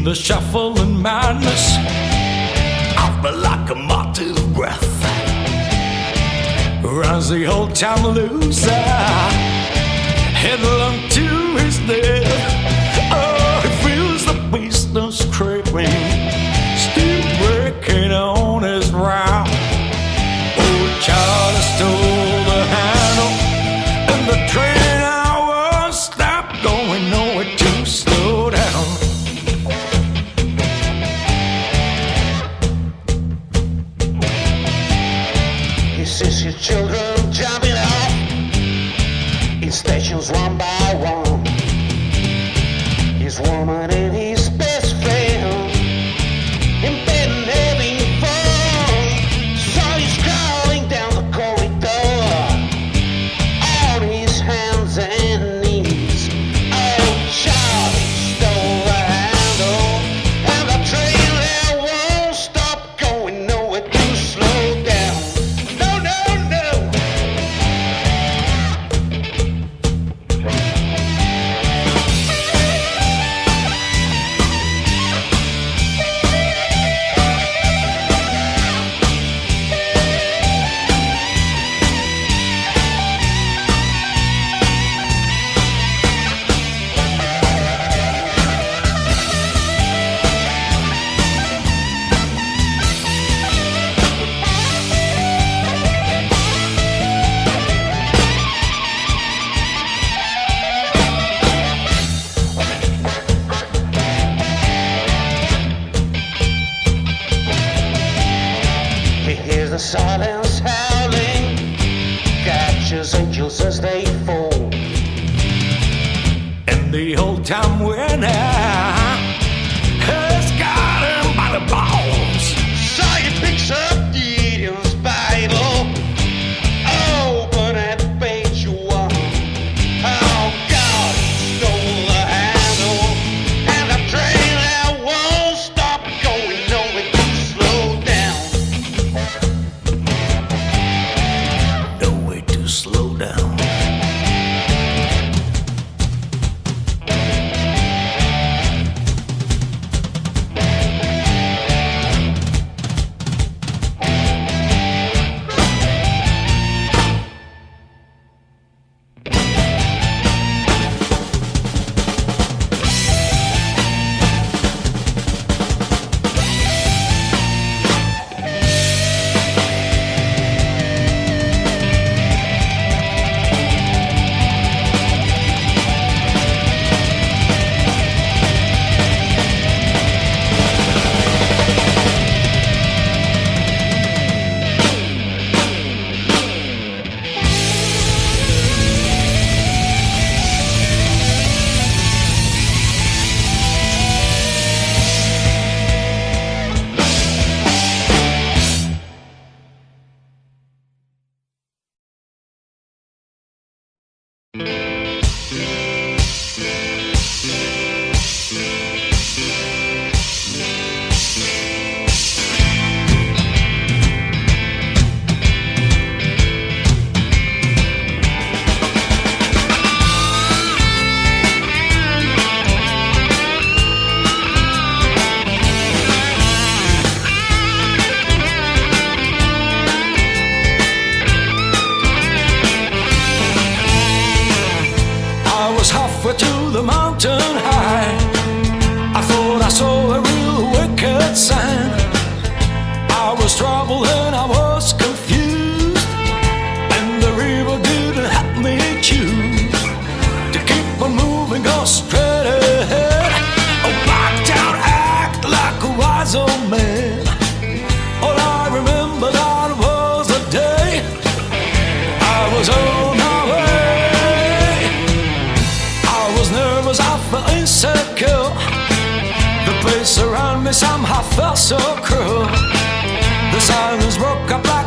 In the shuffle and madness, I feel like a martyr's breath. Runs the old time loser, headlong to his death. Oh, he feels the beast of scraping, still breaking on his brow. Oh, Charlie stole the handle, and the train I won't stop going nowhere to slow down. He sees his children jumping off in stations one by one. His woman and his best friend in bed and having fun. So he's crawling down the corridor on his hands and knees. Oh, Charlie stole the handle, and the train there won't stop going nowhere to slow down. No, no, no. He hears the silence howling, catches angels as they fall. And the old time winner has got him by the balls. So he picks up Gideon's Bible, open at page 1. Oh, God stole the handle, and the train that won't stop going nowhere to slow down. No way to slow down. To the mountain high, I thought I saw a real wicked sign. I was troubled and I was confused, and the river didn't help me choose to keep on moving, go straight ahead. Oh, back down, act like a wise old man. All I remember that was the day I was on my way. Nervous, I felt insecure. The place around me somehow felt so cruel. The silence broke up like